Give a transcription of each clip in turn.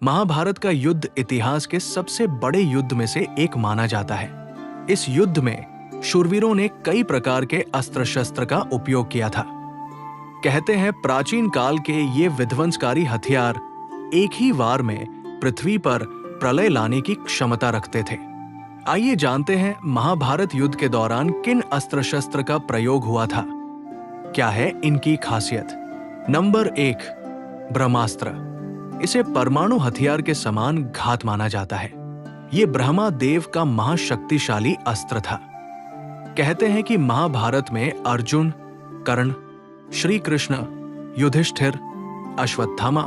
महाभारत का युद्ध इतिहास के सबसे बड़े युद्ध में से एक माना जाता है। इस युद्ध में शूरवीरों ने कई प्रकार के अस्त्र शस्त्र का उपयोग किया था। कहते हैं प्राचीन काल के ये विध्वंसकारी हथियार एक ही वार में पृथ्वी पर प्रलय लाने की क्षमता रखते थे। आइए जानते हैं महाभारत युद्ध के दौरान किन अस्त्र शस्त्र का प्रयोग हुआ था। क्या है इनकी खासियत? नंबर 1, ब्रह्मास्त्र। इसे परमाणु हथियार के समान घात माना जाता है। ये ब्रह्मा देव का महाशक्तिशाली अस्त्र था। कहते हैं कि महाभारत में अर्जुन, कर्ण, श्री कृष्ण, युधिष्ठिर, अश्वत्थामा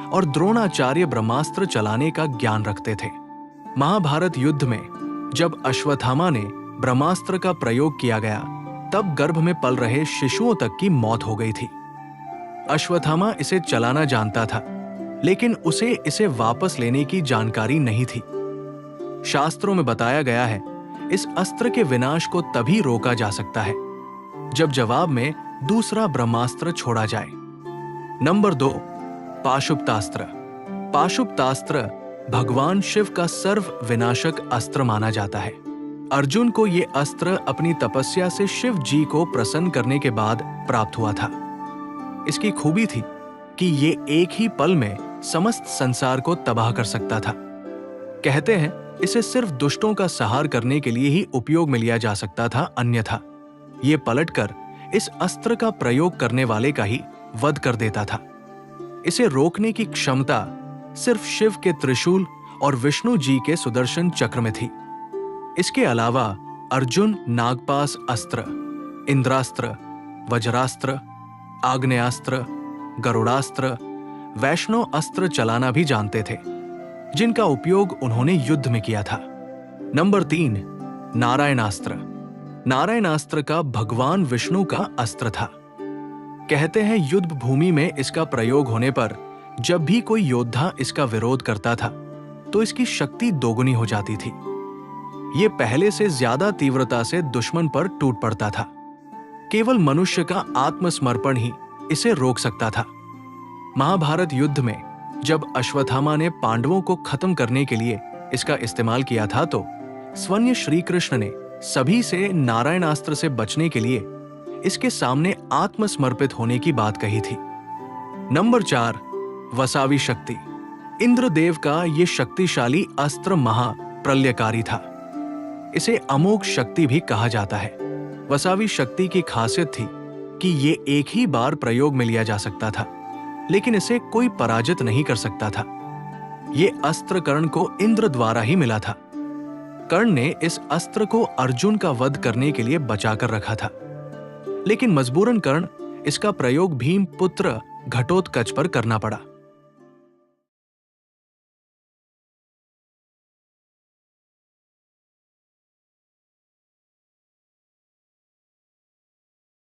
और द्रोणाचार्य ब्रह्मास्त्र चलाने का ज्ञान रखते थे। महाभारत युद्ध में जब अश्वत्थामा ने ब्रह्मास्त्र का प्रयोग किया गया, तब गर्भ में पल रहे शिशुओं तक की मौत हो गई थी। अश्वत्थामा इसे चलाना जानता था, लेकिन उसे इसे वापस लेने की जानकारी नहीं थी। शास्त्रों में बताया गया है, इस अस्त्र के विनाश को तभी रोका जा सकता है जब जवाब में दूसरा ब्रह्मास्त्र छोड़ा जाए। नंबर 2, पाशुपतास्त्र। पाशुपतास्त्र भगवान शिव का सर्व विनाशक अस्त्र माना जाता है। अर्जुन को यह अस्त्र अपनी तपस्या से शिव जी को प्रसन्न करने के बाद प्राप्त हुआ था। इसकी खूबी थी कि ये एक ही पल में समस्त संसार को तबाह कर सकता था। कहते हैं इसे सिर्फ दुष्टों का संहार करने के लिए ही उपयोग में लिया जा सकता था, अन्यथा ये पलटकर इस अस्त्र का प्रयोग करने वाले का ही वध कर देता था। इसे रोकने की क्षमता सिर्फ शिव के त्रिशूल और विष्णु जी के सुदर्शन चक्र में थी। इसके अलावा अर्जुन नागपाश अस्त्र, इंद्रास्त्र, वज्रास्त्र, आग्नेयास्त्र, गरुड़ास्त्र, वैष्णव अस्त्र चलाना भी जानते थे, जिनका उपयोग उन्होंने युद्ध में किया था। नंबर 3, नारायणास्त्र। नारायणास्त्र का भगवान विष्णु का अस्त्र था। कहते हैं युद्ध भूमि में इसका प्रयोग होने पर जब भी कोई योद्धा इसका विरोध करता था, तो इसकी शक्ति दोगुनी हो जाती थी। ये पहले से ज्यादा तीव्रता से दुश्मन पर टूट पड़ता था। केवल मनुष्य का आत्मसमर्पण ही इसे रोक सकता था। महाभारत युद्ध में जब अश्वत्थामा ने पांडवों को खत्म करने के लिए इसका इस्तेमाल किया था, तो स्वयं श्री कृष्ण ने सभी से नारायणास्त्र से बचने के लिए इसके सामने आत्मसमर्पित होने की बात कही थी। नंबर 4, वसावी शक्ति। इंद्रदेव का यह शक्तिशाली अस्त्र महाप्रलयकारी था। इसे अमोघ शक्ति भी कहा जाता है। वसावी शक्ति की खासियत थी कि ये एक ही बार प्रयोग में लिया जा सकता था, लेकिन इसे कोई पराजित नहीं कर सकता था। ये अस्त्र कर्ण को इंद्र द्वारा ही मिला था। कर्ण ने इस अस्त्र को अर्जुन का वध करने के लिए बचाकर रखा था, लेकिन मजबूरन कर्ण इसका प्रयोग भीम पुत्र घटोत्कच पर करना पड़ा।